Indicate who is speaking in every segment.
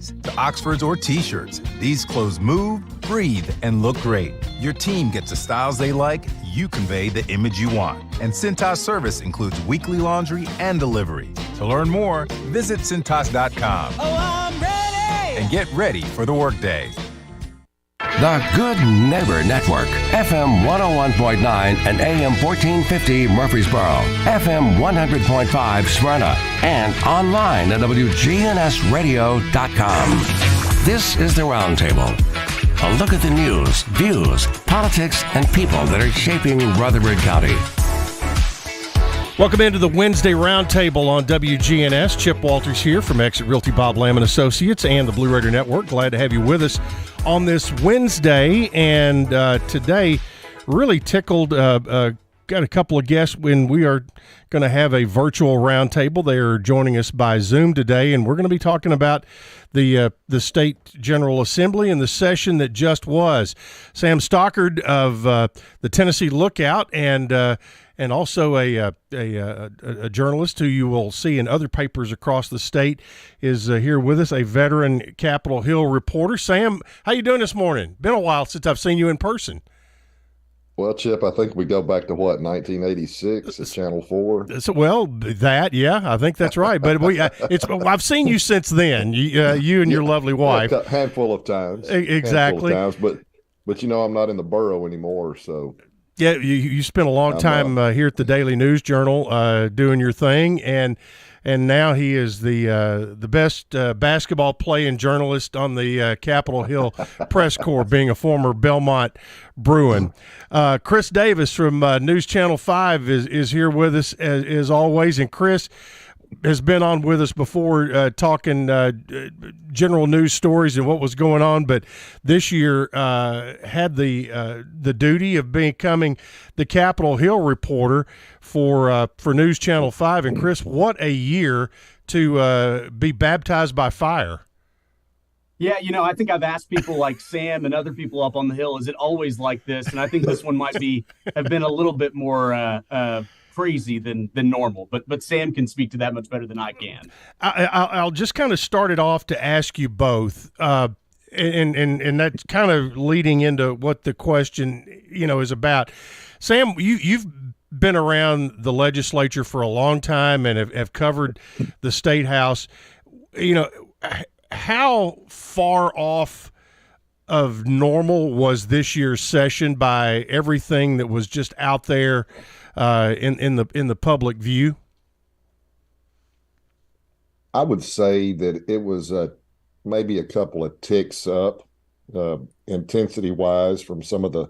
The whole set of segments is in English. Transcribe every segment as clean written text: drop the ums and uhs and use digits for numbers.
Speaker 1: tees to Oxfords or T-shirts, these clothes move, breathe, and look great. Your team gets the styles they like, you convey the image you want. And Cintas service includes weekly laundry and delivery. To learn more, visit Cintas.com.
Speaker 2: Oh, I'm ready!
Speaker 1: And get ready for the workday.
Speaker 3: The Good Neighbor Network, FM 101.9 and AM 1450 Murfreesboro, FM 100.5 Smyrna, and online at WGNSradio.com. This is the Roundtable. A look at the news, views, politics, and people that are shaping Rutherford County.
Speaker 4: Welcome into the Wednesday Roundtable on WGNS. Chip Walters here from Exit Realty Bob Lamb & Associates and the Blue Raider Network. Glad to have you with us on this Wednesday. And today, really tickled, got a couple of guests when we are going to have a virtual roundtable. They are joining us by Zoom today, and we're going to be talking about the State General Assembly and the session that just was. Sam Stockard of the Tennessee Lookout and also a journalist who you will see in other papers across the state is here with us, a veteran Capitol Hill reporter. Sam, how you doing this morning? Been a while since I've seen you in person.
Speaker 5: Well, Chip, I think we go back to 1986 at Channel 4.
Speaker 4: Well, I think that's right. But I've seen you since then. You and your lovely wife.
Speaker 5: A handful of times.
Speaker 4: Exactly.
Speaker 5: Handful of times, but I'm not in the borough anymore, so.
Speaker 4: Yeah, you spent a long time here at the Daily News Journal doing your thing, and now he is the best basketball playing journalist on the Capitol Hill press corps, being a former Belmont Bruin. Chris Davis from News Channel 5 is here with us as always, and Chris has been on with us before talking general news stories and what was going on, but this year had the duty of becoming the Capitol Hill reporter for News Channel 5. And Chris, what a year to be baptized by fire.
Speaker 6: Yeah, I think I've asked people like Sam and other people up on the Hill, is it always like this? And I think this one might have been a little bit more crazy than normal, but Sam can speak to that much better than I can.
Speaker 4: I'll just kind of start it off to ask you both, and that's kind of leading into what the question is about. Sam, you've been around the legislature for a long time and have covered the State House. How far off of normal was this year's session by everything that was just out there in the public view?
Speaker 5: I would say that it was maybe a couple of ticks up intensity wise from some of the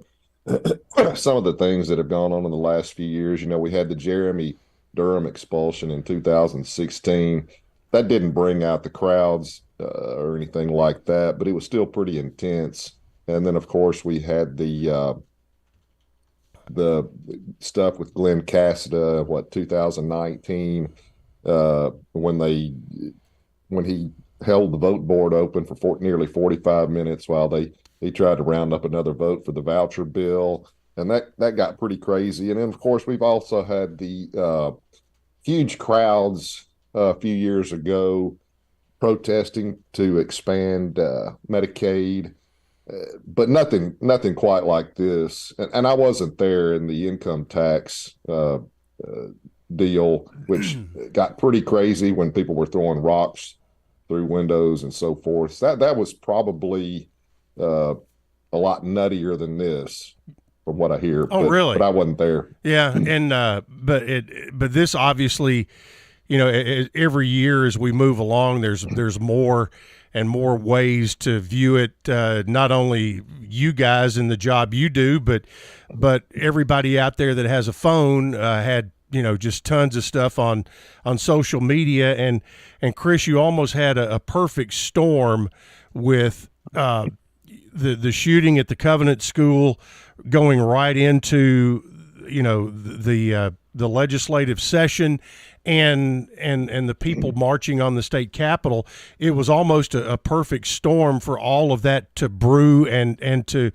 Speaker 5: things that have gone on in the last few years. We had the Jeremy Durham expulsion in 2016. That didn't bring out the crowds or anything like that, but it was still pretty intense. And then, of course, we had the stuff with Glenn Cassida, 2019, when he held the vote board open for nearly 45 minutes while he tried to round up another vote for the voucher bill, and that got pretty crazy. And then, of course, we've also had the huge crowds a few years ago protesting to expand Medicaid. But nothing quite like this. And I wasn't there in the income tax deal, which got pretty crazy when people were throwing rocks through windows and so forth. That was probably a lot nuttier than this, from what I hear.
Speaker 4: Oh, really?
Speaker 5: But I wasn't there.
Speaker 4: Yeah, and but this obviously, every year as we move along, there's more and more ways to view it. Not only you guys in the job you do, but everybody out there that has a phone had just tons of stuff on social media. And Chris, you almost had a perfect storm with the shooting at the Covenant School going right into the legislative session and the people marching on the state capitol. It was almost a perfect storm for all of that to brew and to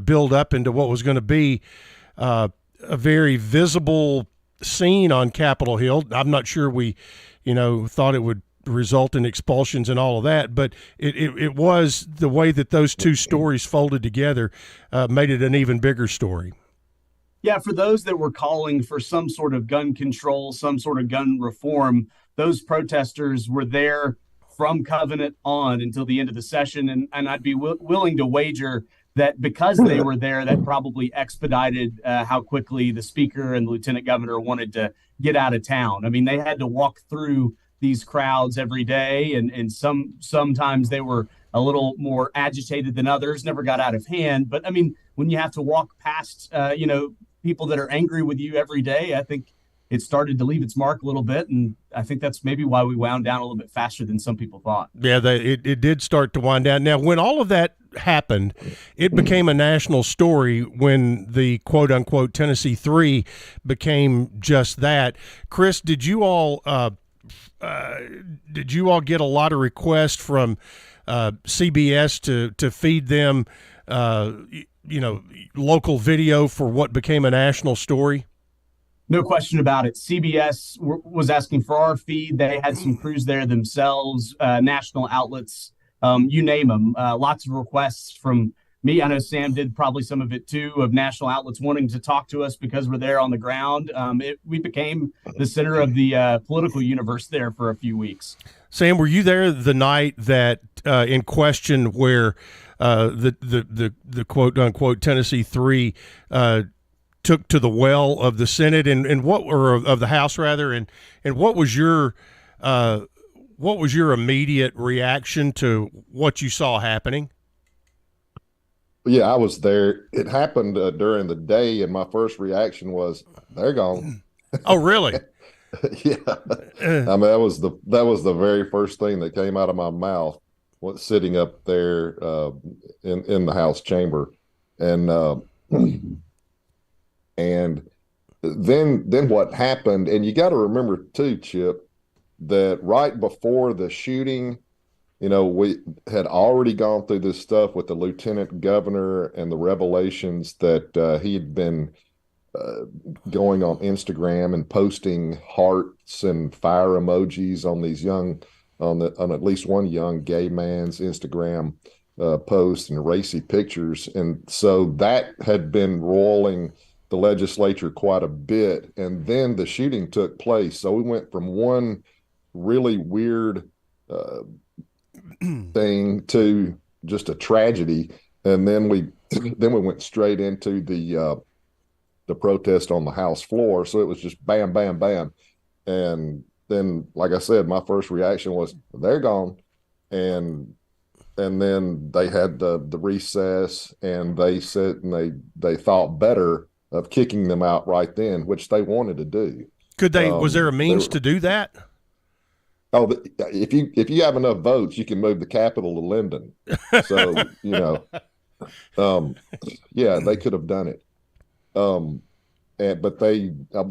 Speaker 4: build up into what was going to be a very visible scene on Capitol Hill. I'm not sure we thought it would result in expulsions and all of that. But it was the way that those two stories folded together made it an even bigger story.
Speaker 6: Yeah, for those that were calling for some sort of gun control, some sort of gun reform, those protesters were there from Covenant on until the end of the session. And I'd be willing to wager that because they were there, that probably expedited how quickly the speaker and the lieutenant governor wanted to get out of town. I mean, they had to walk through these crowds every day, and sometimes they were a little more agitated than others, never got out of hand. But I mean, when you have to walk past, people that are angry with you every day, I think it started to leave its mark a little bit. And I think that's maybe why we wound down a little bit faster than some people thought.
Speaker 4: Yeah, it did start to wind down. Now, when all of that happened, it became a national story when the quote unquote Tennessee 3 became just that. Chris, did you all get a lot of requests from CBS to feed them local video for what became a national story?
Speaker 6: No question about it. CBS was asking for our feed. They had some crews there themselves, national outlets, you name them. Lots of requests from me. I know Sam did probably some of it too, of national outlets wanting to talk to us because we're there on the ground. We became the center of the political universe there for a few weeks.
Speaker 4: Sam, were you there the night that in question where the quote unquote Tennessee 3 took to the well of the Senate and what, or of the House rather, and what was your immediate reaction to what you saw happening?
Speaker 5: Yeah, I was there. It happened during the day, and my first reaction was, "They're gone."
Speaker 4: Oh, really?
Speaker 5: Yeah. I mean, that was the very first thing that came out of my mouth, was sitting up there in the House chamber, and then what happened? And you got to remember too, Chip, that right before the shooting, we had already gone through this stuff with the lieutenant governor and the revelations that he had been going on Instagram and posting hearts and fire emojis on these on at least one young gay man's Instagram post and racy pictures. And so that had been roiling the legislature quite a bit. And then the shooting took place. So we went from one really weird thing to just a tragedy. And then we went straight into the protest on the House floor. So it was just bam, bam, bam. And then, like I said, my first reaction was, they're gone. And then they had the recess, and they said, and they thought better of kicking them out right then, which they wanted to do.
Speaker 4: Could they? Was there a means to do that?
Speaker 5: Oh, if you have enough votes, you can move the capital to Linden. So yeah, they could have done it. But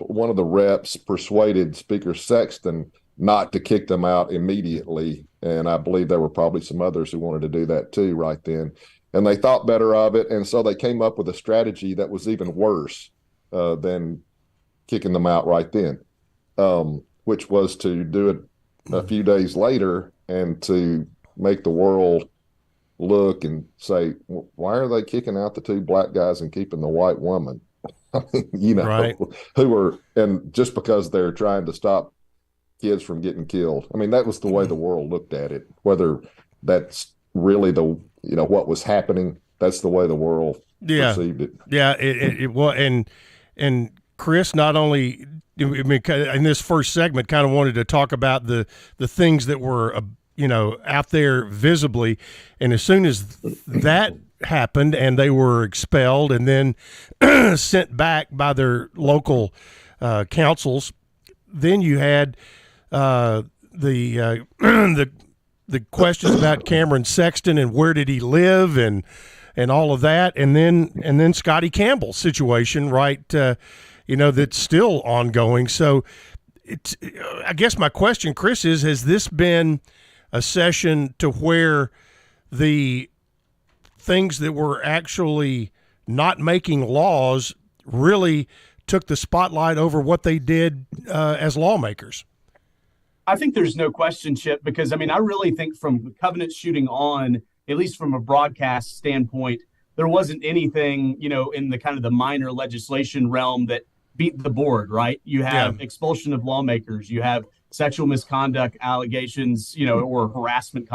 Speaker 5: one of the reps persuaded Speaker Sexton not to kick them out immediately, and I believe there were probably some others who wanted to do that too right then. And they thought better of it, and so they came up with a strategy that was even worse than kicking them out right then, which was to do it a few days later and to make the world look and say, why are they kicking out the two black guys and keeping the white woman? I mean,
Speaker 4: right.
Speaker 5: Who were, and just because they're trying to stop kids from getting killed. I mean, that was the way the world looked at it. Whether that's really what was happening, that's the way the world perceived it.
Speaker 4: Yeah, it was. And Chris, not only, I mean, in this first segment, kind of wanted to talk about the things that were, out there visibly. And as soon as that happened and they were expelled and then sent back by their local councils, then you had the questions about Cameron Sexton and where did he live and all of that, and then Scotty Campbell's situation, right? That's still ongoing. So I guess my question, Chris, is: has this been a session to where the things that were actually not making laws really took the spotlight over what they did as lawmakers?
Speaker 6: I think there's no question, Chip, because I mean, I really think from Covenant shooting on, at least from a broadcast standpoint, there wasn't anything, in the kind of the minor legislation realm that beat the board, right? You have expulsion of lawmakers, you have sexual misconduct allegations, or harassment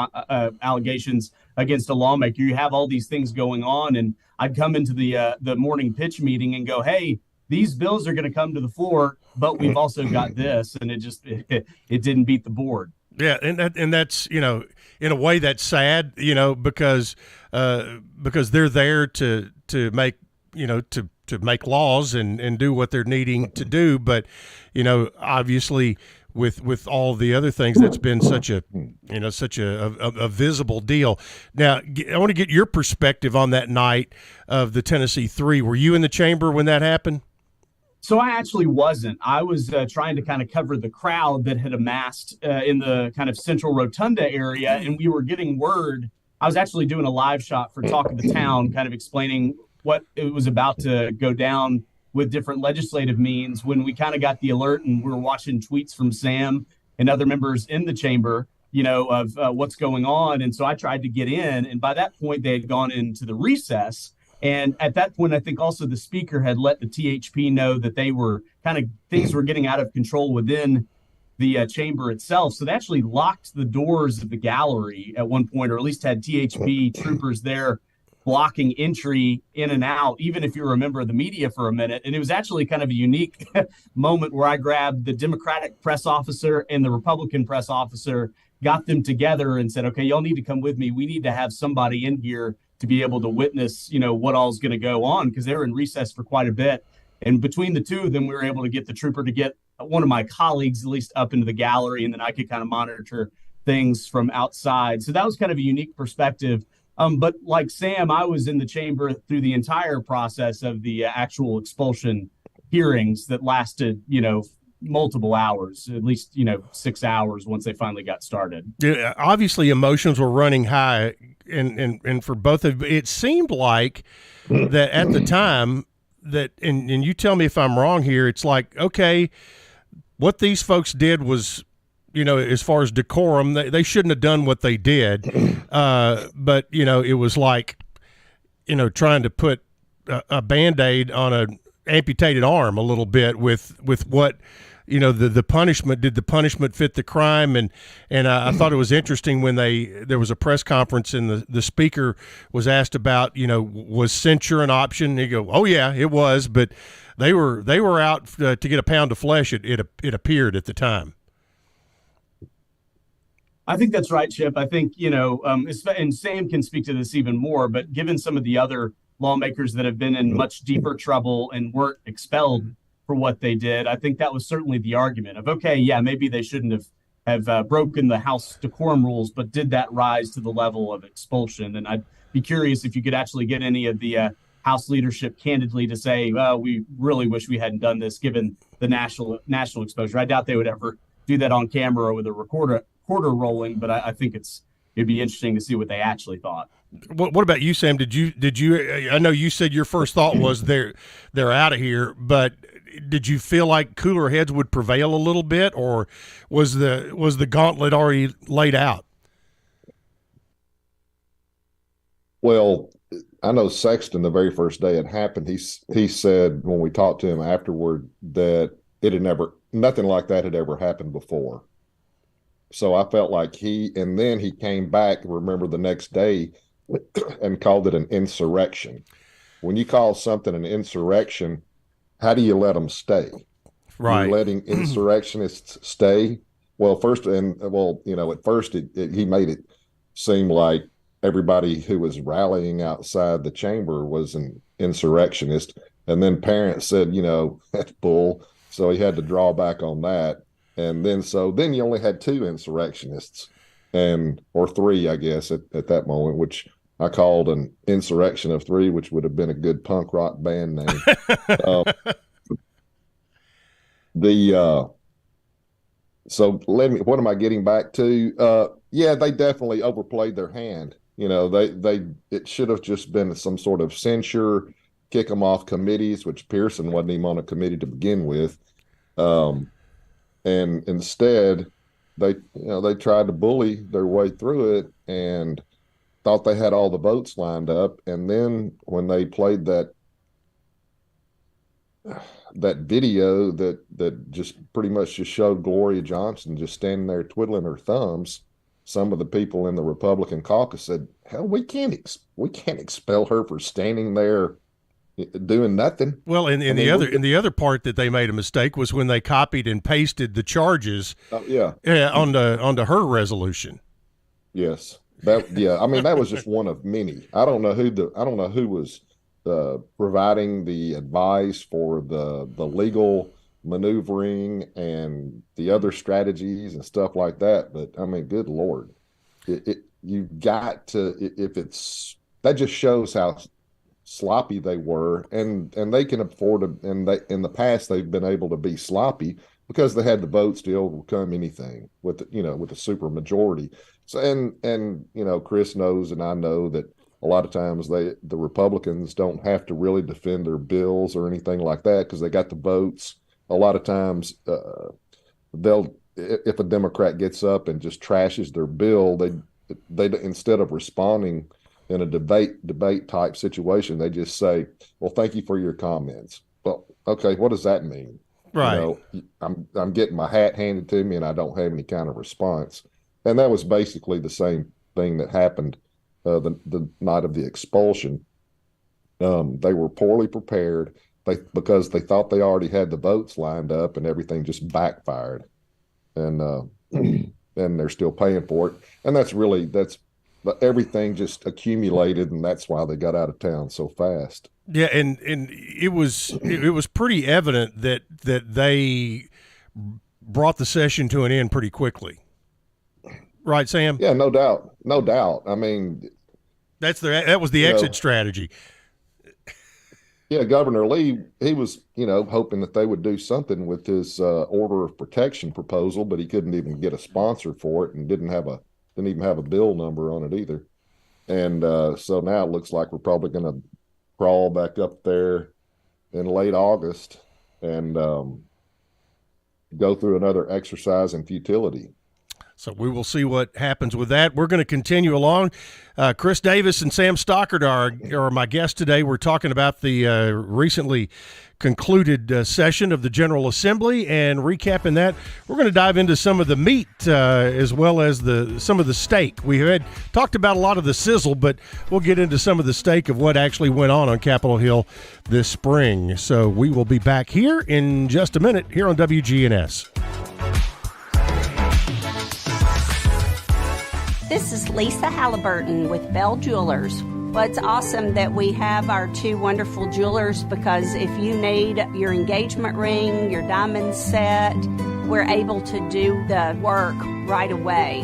Speaker 6: allegations against a lawmaker. You have all these things going on, and I'd come into the morning pitch meeting and go, "Hey, these bills are going to come to the floor, but we've also got this," and it didn't beat the board.
Speaker 4: Yeah, and that's in a way that's sad, because they're there to make to make laws and do what they're needing to do, but obviously with all the other things, that's been such a visible deal. Now, I want to get your perspective on that night of the Tennessee 3. Were you in the chamber when that happened?
Speaker 6: So I actually wasn't. I was trying to kind of cover the crowd that had amassed in the kind of central rotunda area, and we were getting word. I was actually doing a live shot for Talk of the Town, kind of explaining what it was about to go down with different legislative means, when we kind of got the alert and we were watching tweets from Sam and other members in the chamber, of what's going on. And so I tried to get in, and by that point they had gone into the recess. And at that point, I think also the speaker had let the THP know that they were things were getting out of control within the chamber itself. So they actually locked the doors of the gallery at one point, or at least had THP troopers there blocking entry in and out, even if you're a member of the media for a minute. And it was actually kind of a unique moment where I grabbed the Democratic press officer and the Republican press officer, got them together and said, "Okay, y'all need to come with me. We need to have somebody in here to be able to witness, what all's going to go on," because they were in recess for quite a bit. And between the two of them, we were able to get the trooper to get one of my colleagues at least up into the gallery, and then I could kind of monitor things from outside. So that was kind of a unique perspective. But like Sam, I was in the chamber through the entire process of the actual expulsion hearings that lasted, multiple hours, at least, 6 hours once they finally got started.
Speaker 4: Yeah, obviously emotions were running high, and for both of it seemed like that at the time that, and you tell me if I'm wrong here, it's like, okay, what these folks did was, as far as decorum, they shouldn't have done what they did. But, it was like, trying to put a Band-Aid on an amputated arm a little bit with what, the punishment. Did the punishment fit the crime? And I thought it was interesting when there was a press conference and the speaker was asked about, was censure an option? And he go, "Oh yeah, it was," but they were out to get a pound of flesh. It appeared at the time.
Speaker 6: I think that's right, Chip. I think, and Sam can speak to this even more, but given some of the other lawmakers that have been in much deeper trouble and weren't expelled for what they did, I think that was certainly the argument of, okay, yeah, maybe they shouldn't have broken the House decorum rules, but did that rise to the level of expulsion? And I'd be curious if you could actually get any of the House leadership candidly to say, "Well, we really wish we hadn't done this given the national exposure." I doubt they would ever do that on camera or with a recorder rolling, but I think it'd be interesting to see what they actually thought.
Speaker 4: What about you, Sam? Did you? I know you said your first thought was they're out of here, but did you feel like cooler heads would prevail a little bit, or was the gauntlet already laid out?
Speaker 5: Well, I know Sexton, the very first day it happened, he said when we talked to him afterward that nothing like that had ever happened before. So I felt like then he came back, remember, the next day and called it an insurrection. When you call something an insurrection, how do you let them stay?
Speaker 4: Right.
Speaker 5: You're letting insurrectionists stay. Well, at first he made it seem like everybody who was rallying outside the chamber was an insurrectionist. And then parents said, that's bull. So he had to draw back on that. And then you only had two insurrectionists, or three, I guess, at that moment, which I called an insurrection of three, which would have been a good punk rock band name. What am I getting back to? Yeah, they definitely overplayed their hand. It should have just been some sort of censure, kick them off committees, which Pearson wasn't even on a committee to begin with. And instead, they tried to bully their way through it and thought they had all the votes lined up. And then when they played that video that just pretty much just showed Gloria Johnson just standing there twiddling her thumbs, some of the people in the Republican caucus said, hell, we can't expel her for standing there doing nothing.
Speaker 4: Well, and the other part that they made a mistake was when they copied and pasted the charges onto her resolution.
Speaker 5: Yes. I mean, that was just one of many. I don't know who was providing the advice for the legal maneuvering and the other strategies and stuff like that. But I mean, good Lord, you got to, that just shows how sloppy they were, and they can afford to, and they, in the past, they've been able to be sloppy because they had the votes to overcome anything with a super majority. So, and Chris knows, and I know that a lot of times the Republicans don't have to really defend their bills or anything like that because they got the votes. A lot of times if a Democrat gets up and just trashes their bill, they instead of responding in a debate type situation, they just say, well, thank you for your comments. Well, okay, what does that mean?
Speaker 4: Right.
Speaker 5: I'm getting my hat handed to me and I don't have any kind of response. And that was basically the same thing that happened the night of the expulsion. They were poorly prepared because they thought they already had the votes lined up, and everything just backfired. And they're still paying for it. And that's everything just accumulated, and that's why they got out of town so fast.
Speaker 4: Yeah, and it was pretty evident that they brought the session to an end pretty quickly. Right, Sam?
Speaker 5: Yeah, no doubt. I mean,
Speaker 4: that was the exit strategy.
Speaker 5: Yeah, Governor Lee, he was, hoping that they would do something with his order of protection proposal, but he couldn't even get a sponsor for it and didn't even have a bill number on it either. And so now it looks like we're probably going to crawl back up there in late August and go through another exercise in futility.
Speaker 4: So we will see what happens with that. We're going to continue along. Chris Davis and Sam Stockard are my guests today. We're talking about the recently concluded session of the General Assembly and recapping that. We're going to dive into some of the meat as well as some of the steak. We had talked about a lot of the sizzle, but we'll get into some of the steak of what actually went on Capitol Hill this spring. So we will be back here in just a minute here on WGNS.
Speaker 2: This is Lisa Halliburton with Bell Jewelers. Well, it's awesome that we have our two wonderful jewelers, because if you need your engagement ring, your diamond set, we're able to do the work right away.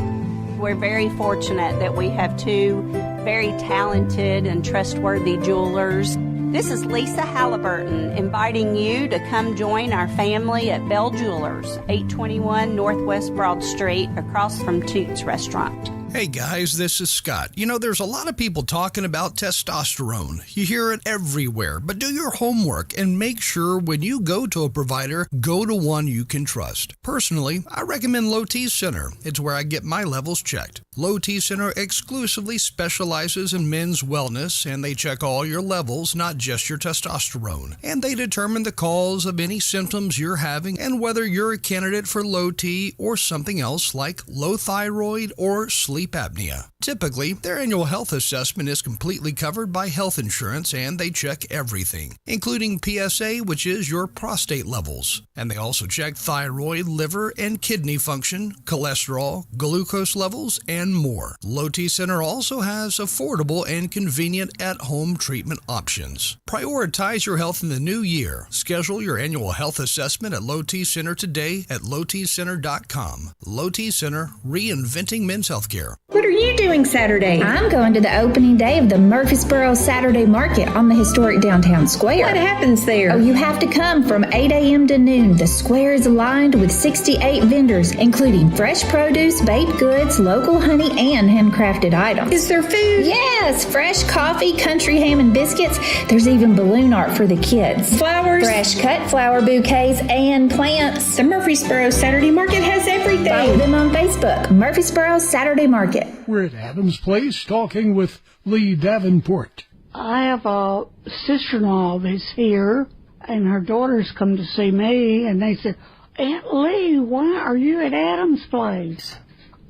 Speaker 2: We're very fortunate that we have two very talented and trustworthy jewelers. This is Lisa Halliburton inviting you to come join our family at Bell Jewelers, 821 Northwest Broad Street, across from Toots Restaurant.
Speaker 7: Hey guys, this is Scott. There's a lot of people talking about testosterone. You hear it everywhere, but do your homework and make sure when you go to a provider, go to one you can trust. Personally, I recommend Low T Center. It's where I get my levels checked. Low T Center exclusively specializes in men's wellness, and they check all your levels, not just your testosterone. And they determine the cause of any symptoms you're having and whether you're a candidate for low T or something else like low thyroid or sleep apnea. Typically, their annual health assessment is completely covered by health insurance, and they check everything, including PSA, which is your prostate levels. And they also check thyroid, liver, and kidney function, cholesterol, glucose levels, and more. Low T Center also has affordable and convenient at-home treatment options. Prioritize your health in the new year. Schedule your annual health assessment at Low T Center today at lowtcenter.com. Low T Center, reinventing men's healthcare.
Speaker 2: What are you
Speaker 8: you doing Saturday?
Speaker 9: I'm going to the opening day of the Murfreesboro Saturday Market on the historic downtown square.
Speaker 8: What happens there?
Speaker 9: Oh, you have to come from 8 a.m. to noon. The square is lined with 68 vendors, including fresh produce, baked goods, local honey, and handcrafted items.
Speaker 8: Is there food?
Speaker 9: Yes, fresh coffee, country ham, and biscuits. There's even balloon art for the kids.
Speaker 8: Flowers?
Speaker 9: Fresh cut flower bouquets and plants.
Speaker 8: The Murfreesboro Saturday Market has everything.
Speaker 9: Follow them on Facebook, Murfreesboro Saturday Market.
Speaker 10: We're at Adams Place talking with Lee Davenport.
Speaker 11: I have a sister-in-law that's here, and her daughters come to see me, and they said, Aunt Lee, why are you at Adams Place?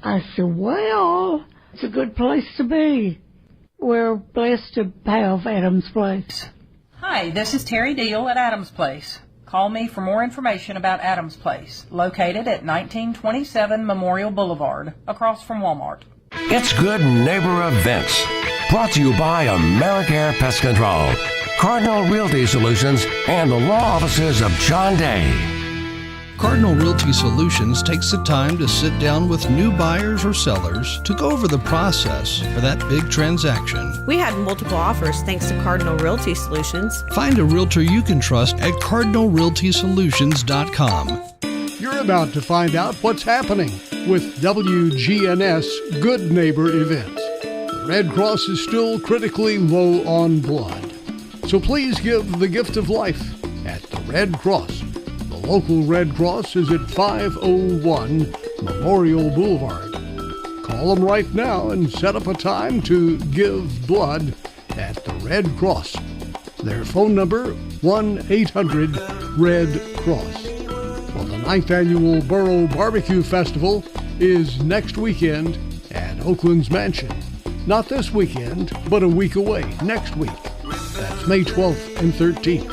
Speaker 11: I said, well, it's a good place to be. We're blessed to have Adams Place.
Speaker 12: Hi, this is Terry Deal at Adams Place. Call me for more information about Adams Place, located at 1927 Memorial Boulevard, across from Walmart.
Speaker 3: It's Good Neighbor Events, brought to you by AmeriCare Pest Control, Cardinal Realty Solutions, and the law offices of John Day.
Speaker 7: Cardinal Realty Solutions takes the time to sit down with new buyers or sellers to go over the process for that big transaction.
Speaker 13: We had multiple offers thanks to Cardinal Realty Solutions.
Speaker 7: Find a realtor you can trust at cardinalrealtysolutions.com.
Speaker 10: You're about to find out what's happening with WGNS Good Neighbor Events. The Red Cross is still critically low on blood, so please give the gift of life at the Red Cross. The local Red Cross is at 501 Memorial Boulevard. Call them right now and set up a time to give blood at the Red Cross. Their phone number, 1-800-RED-CROSS. Well, the 9th Annual Borough Barbecue Festival is next weekend at Oakland's Mansion. Not this weekend, but a week away, next week. That's May 12th and 13th,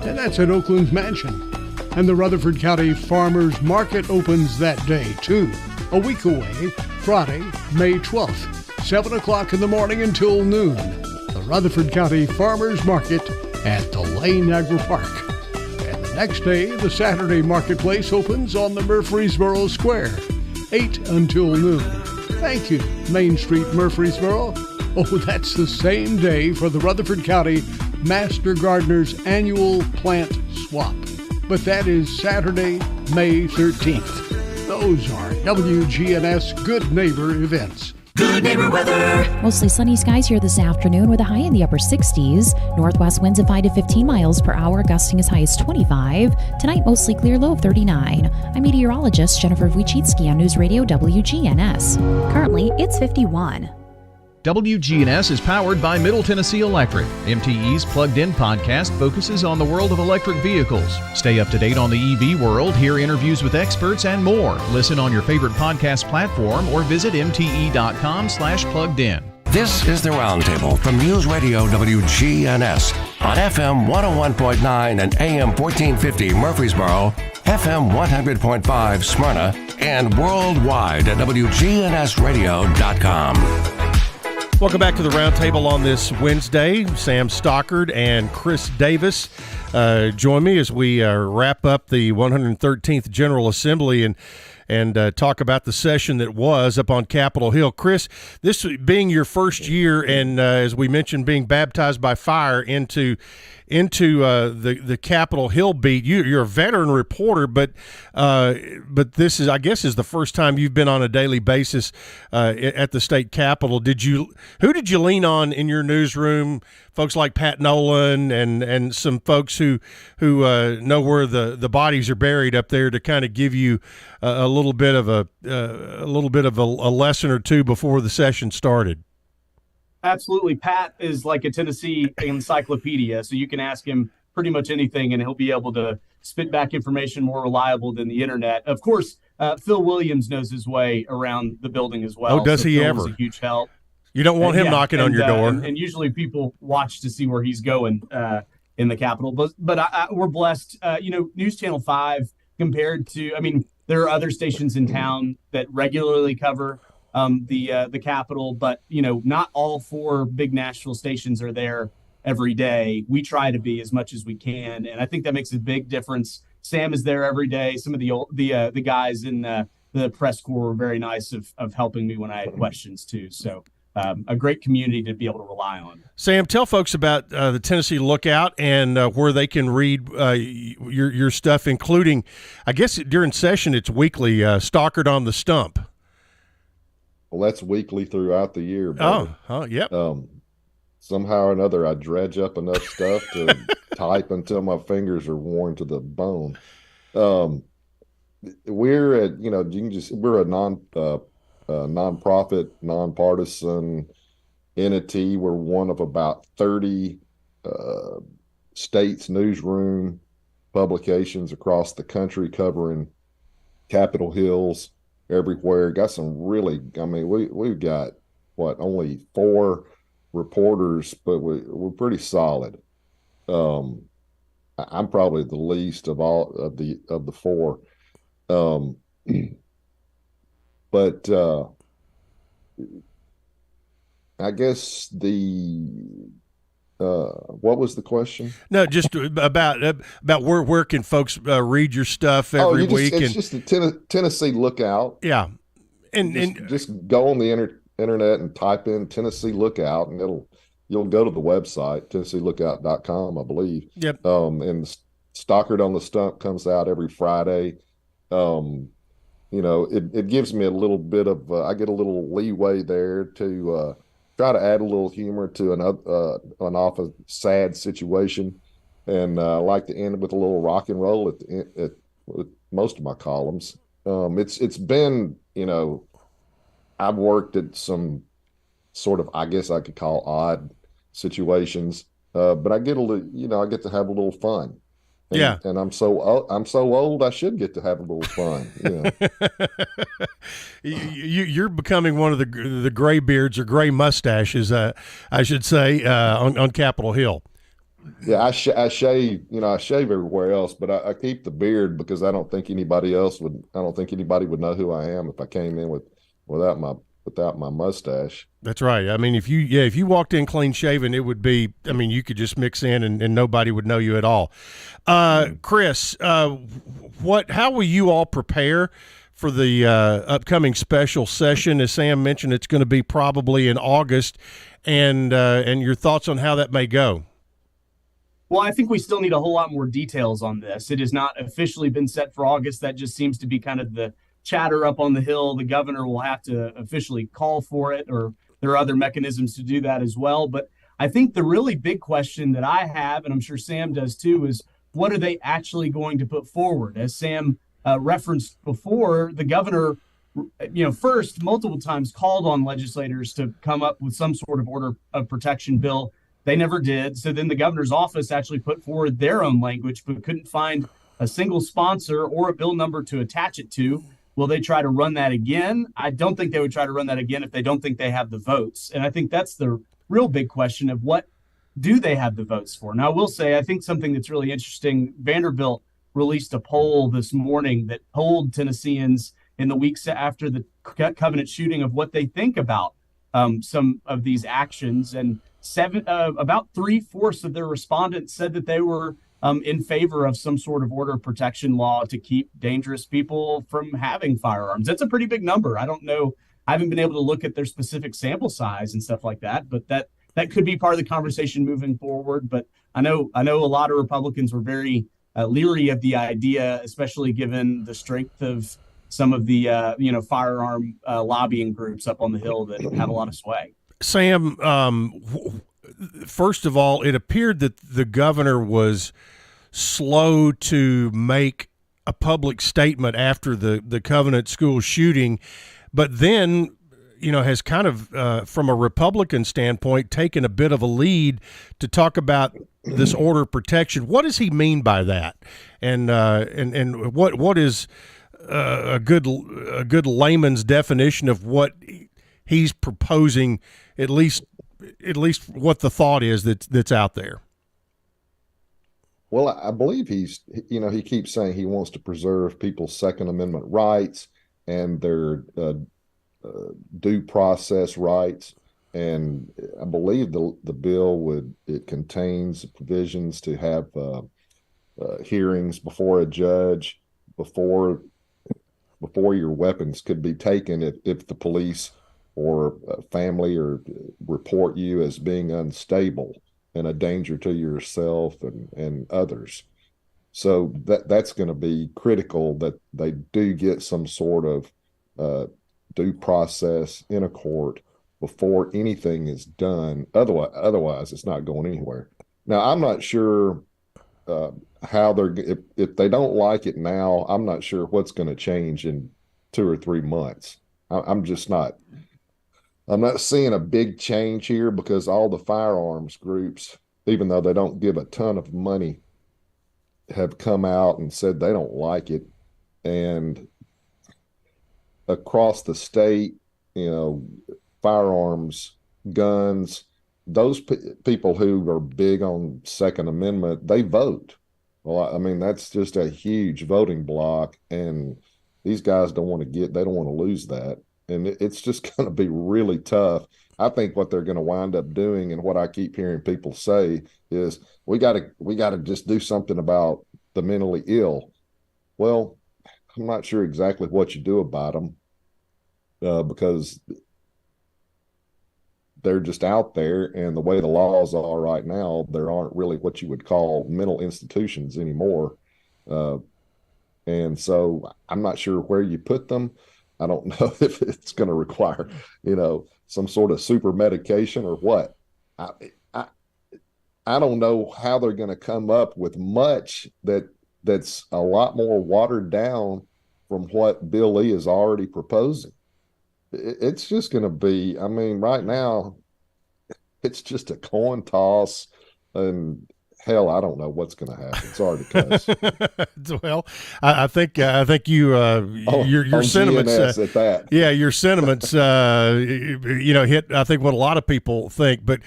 Speaker 10: and that's at Oakland's Mansion. And the Rutherford County Farmers Market opens that day, too. A week away, Friday, May 12th, 7 o'clock in the morning until noon. The Rutherford County Farmers Market at the Lane Agri Park. And the next day, the Saturday Marketplace opens on the Murfreesboro Square, 8 until noon. Thank you, Main Street, Murfreesboro. Oh, that's the same day for the Rutherford County Master Gardener's annual plant swap. But that is Saturday, May 13th. Those are WGNS Good Neighbor events.
Speaker 14: Good Neighbor weather.
Speaker 15: Mostly sunny skies here this afternoon with a high in the upper 60s. Northwest winds at 5 to 15 miles per hour, gusting as high as 25. Tonight, mostly clear, low of 39. I'm meteorologist Jennifer Wojcicki on News Radio WGNS. Currently, it's 51.
Speaker 16: WGNS is powered by Middle Tennessee Electric. MTE's Plugged In podcast focuses on the world of electric vehicles. Stay up to date on the EV world, hear interviews with experts, and more. Listen on your favorite podcast platform or visit mte.com/pluggedin.
Speaker 3: This is the Roundtable from News Radio WGNS on FM 101.9 and AM 1450 Murfreesboro, FM 100.5 Smyrna, and worldwide at WGNSradio.com.
Speaker 4: Welcome back to the Roundtable on this Wednesday. Sam Stockard and Chris Davis join me as we wrap up the 113th General Assembly and talk about the session that was up on Capitol Hill. Chris, this being your first year and, as we mentioned, being baptized by fire into the Capitol Hill beat, you're a veteran reporter, but this is, I guess, is the first time you've been on a daily basis at the state capitol. Who did you lean on in your newsroom? Folks like Pat Nolan and some folks who know where the bodies are buried up there to kind of give you a little bit of a lesson or two before the session started.
Speaker 6: Absolutely. Pat is like a Tennessee encyclopedia, so you can ask him pretty much anything, and he'll be able to spit back information more reliable than the internet. Of course, Phil Williams knows his way around the building as well.
Speaker 4: Oh, does he
Speaker 6: Phil
Speaker 4: ever?
Speaker 6: was a huge help.
Speaker 4: You don't want him knocking on your door.
Speaker 6: And usually people watch to see where he's going in the Capitol. But we're blessed. News Channel 5 compared to, there are other stations in town that regularly cover the Capitol, but not all 4 big national stations are there every day. We try to be as much as we can, and I think that makes a big difference. Sam is there every day. Some of the guys in the press corps were very nice of helping me when I had questions too. So a great community to be able to rely on.
Speaker 4: Sam, tell folks about the Tennessee Lookout and where they can read your stuff, including, I guess during session it's weekly, Stalkered on the Stump.
Speaker 5: Well, that's weekly throughout the year. Brother.
Speaker 4: Oh, yep.
Speaker 5: Somehow or another, I dredge up enough stuff to type until my fingers are worn to the bone. We're at, we're a nonprofit, nonpartisan entity. We're one of about 30 states newsroom publications across the country covering Capitol Hills everywhere. Got some really, we've got only 4 reporters, but we're pretty solid. I'm probably the least of all of the 4. But I guess what was the question?
Speaker 4: No, just about where can folks read your stuff every week?
Speaker 5: It's just the Tennessee Lookout.
Speaker 4: Yeah,
Speaker 5: and just go on the internet and type in Tennessee Lookout, and you'll go to the website TennesseeLookout.com, I believe.
Speaker 4: Yep.
Speaker 5: And Stalkered on the Stump comes out every Friday. It gives me a little bit of I get a little leeway there to try to add a little humor to an often sad situation, and I like to end with a little rock and roll at most of my columns. It's been, I've worked at some sort of, I guess I could call odd situations, but I get I get to have a little fun. And I'm so old, I should get to have a little fun.
Speaker 4: You're becoming one of the gray beards or gray mustaches, I should say, on Capitol Hill.
Speaker 5: Yeah, I shave. I shave everywhere else, but I keep the beard because I don't think anybody would know who I am if I came in without my mustache.
Speaker 4: That's right. I mean, if you walked in clean shaven, it would be, you could just mix in and nobody would know you at all. Chris, how will you all prepare for the upcoming special session? As Sam mentioned, it's going to be probably in August, and your thoughts on how that may go.
Speaker 6: Well, I think we still need a whole lot more details on this. It has not officially been set for August. That just seems to be kind of the chatter up on the Hill. The governor will have to officially call for it, or there are other mechanisms to do that as well. But I think the really big question that I have, and I'm sure Sam does too, is what are they actually going to put forward? As Sam referenced before, the governor, first multiple times called on legislators to come up with some sort of order of protection bill. They never did. So then the governor's office actually put forward their own language, but couldn't find a single sponsor or a bill number to attach it to. Will they try to run that again? I don't think they would try to run that again if they don't think they have the votes. And I think that's the real big question of what do they have the votes for? Now, I will say, I think something that's really interesting, Vanderbilt released a poll this morning that polled Tennesseans in the weeks after the Covenant shooting of what they think about some of these actions. And about 3/4 of their respondents said that they were in favor of some sort of order of protection law to keep dangerous people from having firearms. That's a pretty big number. I don't know. I haven't been able to look at their specific sample size and stuff like that, but that could be part of the conversation moving forward. But I know a lot of Republicans were very leery of the idea, especially given the strength of some of the firearm lobbying groups up on the Hill that have a lot of sway.
Speaker 4: Sam, first of all, it appeared that the governor was slow to make a public statement after the Covenant school shooting, but then, has kind of, from a Republican standpoint, taken a bit of a lead to talk about this order of protection. What does he mean by that? And what is a good layman's definition of what he's proposing, at least what the thought is that's out there?
Speaker 5: Well, I believe he keeps saying he wants to preserve people's Second Amendment rights and their due process rights. And I believe the bill contains provisions to have hearings before a judge before before your weapons could be taken if the police or family or report you as being unstable and a danger to yourself and others. So that's going to be critical that they do get some sort of due process in a court before anything is done. Otherwise, it's not going anywhere. Now, I'm not sure how if they don't like it now, I'm not sure what's going to change in 2 or 3 months. I'm not seeing a big change here because all the firearms groups, even though they don't give a ton of money, have come out and said they don't like it. And across the state, firearms, guns, those people who are big on Second Amendment, they vote. Well, I mean, that's just a huge voting block, and these guys don't want to lose that. And it's just going to be really tough. I think what they're going to wind up doing, and what I keep hearing people say, is we got to just do something about the mentally ill. Well, I'm not sure exactly what you do about them because they're just out there, and the way the laws are right now, there aren't really what you would call mental institutions anymore. And so I'm not sure where you put them. I don't know if it's going to require, some sort of super medication or what. I don't know how they're going to come up with much that's a lot more watered down from what Bill Lee is already proposing. It's just going to be, I mean, right now, it's just a coin toss, and hell, I don't know what's going to happen. Sorry to cuss.
Speaker 4: Well, I think you your sentiments
Speaker 5: at that.
Speaker 4: Yeah, your sentiments hit I think what a lot of people think. But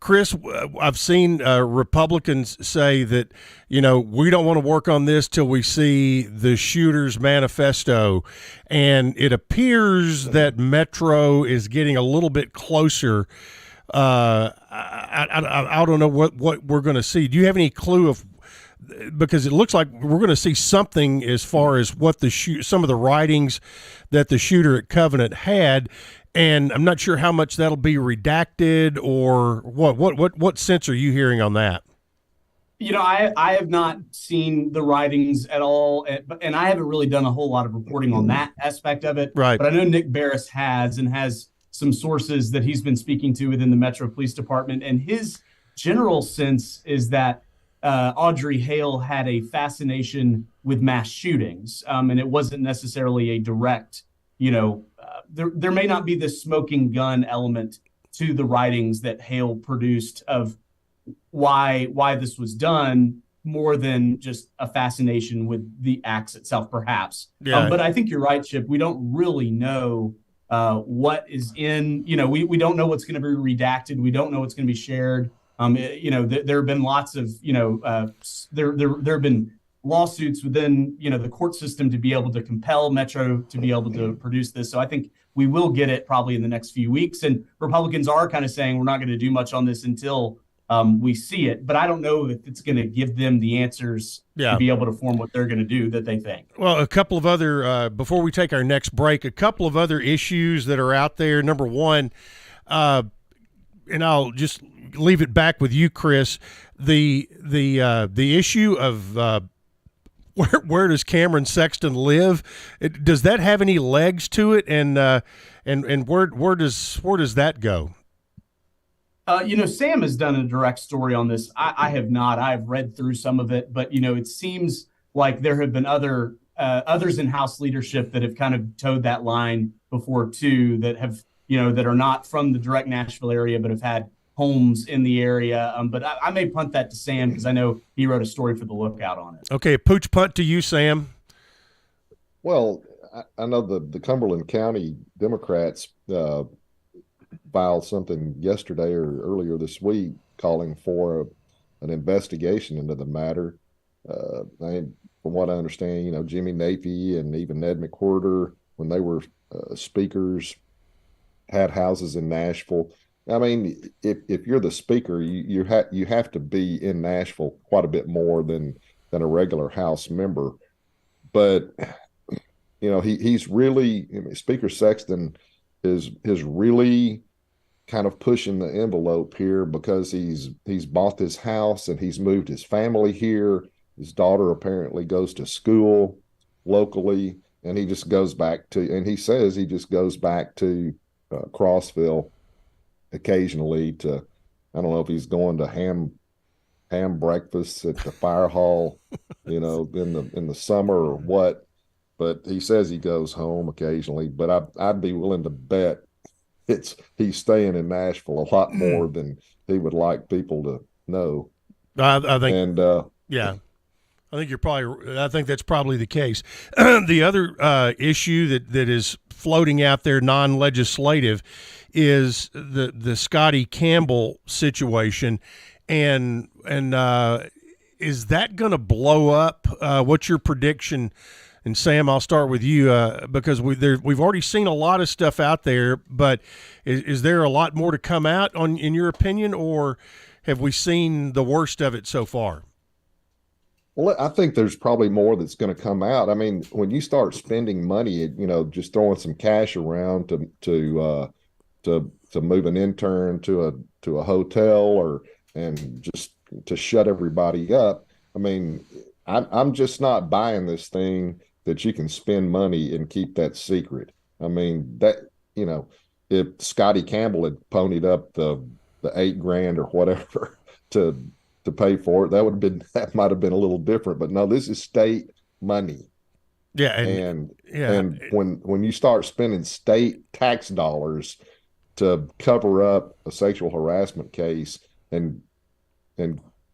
Speaker 4: Chris, I've seen Republicans say that we don't want to work on this till we see the shooter's manifesto, and it appears that Metro is getting a little bit closer. I don't know what we're going to see. Do you have any clue of, because it looks like we're going to see something as far as what some of the writings that the shooter at Covenant had, and I'm not sure how much that'll be redacted or what sense are you hearing on that?
Speaker 6: I have not seen the writings at all, and I haven't really done a whole lot of reporting on that aspect of it.
Speaker 4: Right.
Speaker 6: But I know Nick Barris has some sources that he's been speaking to within the Metro Police Department. And his general sense is that Audrey Hale had a fascination with mass shootings. And it wasn't necessarily a direct, there may not be this smoking gun element to the writings that Hale produced of why this was done, more than just a fascination with the acts itself, perhaps.
Speaker 4: Yeah.
Speaker 6: But I think you're right, Chip. We don't really know what is in, we don't know what's going to be redacted. We don't know what's going to be shared. There have been lots of, there have been lawsuits within, the court system to be able to compel Metro to be able to produce this. So I think we will get it probably in the next few weeks. And Republicans are kind of saying we're not going to do much on this until we see it. But I don't know if it's going to give them the answers to be able to form what they're going to do that they think.
Speaker 4: Well, a couple of other, before we take our next break, a couple of other issues that are out there. Number one, and I'll just leave it back with you, Chris, the issue of where does Cameron Sexton live? Does that have any legs to it? And where does that go?
Speaker 6: Sam has done a direct story on this. I have not. I've read through some of it, but it seems like there have been others in House leadership that have kind of towed that line before too. That have that are not from the direct Nashville area, but have had homes in the area. But I may punt that to Sam because I know he wrote a story for the Lookout on it.
Speaker 4: Okay, pooch punt to you, Sam.
Speaker 5: Well, I know the Cumberland County Democrats filed something yesterday or earlier this week calling for an investigation into the matter. From what I understand, Jimmy Napie and even Ned McWhorter, when they were speakers, had houses in Nashville. I mean, if you're the speaker, you have to be in Nashville quite a bit more than a regular House member. But he's really, Speaker Sexton is really kind of pushing the envelope here, because he's bought this house and he's moved his family here. His daughter apparently goes to school locally, and he just goes back to, and he says he just goes back to Crossville occasionally to, I don't know if he's going to ham breakfasts at the fire hall, in the summer or what, but he says he goes home occasionally. But I'd be willing to bet he's staying in Nashville a lot more than he would like people to know.
Speaker 4: I think,
Speaker 5: and
Speaker 4: yeah, I think that's probably the case. The other issue that is floating out there, non-legislative, is the Scotty Campbell situation, and is that going to blow up? What's your prediction? And Sam, I'll start with you because we've already seen a lot of stuff out there, but is there a lot more to come out in your opinion, or have we seen the worst of it so far?
Speaker 5: Well, I think there's probably more that's going to come out. I mean, when you start spending money, just throwing some cash around to move an intern to a hotel and just to shut everybody up. I mean, I'm just not buying this thing that you can spend money and keep that secret. I mean, that, if Scotty Campbell had ponied up the $8,000 or whatever to pay for it, that might have been a little different. But no, this is state money.
Speaker 4: Yeah,
Speaker 5: and when you start spending state tax dollars to cover up a sexual harassment case and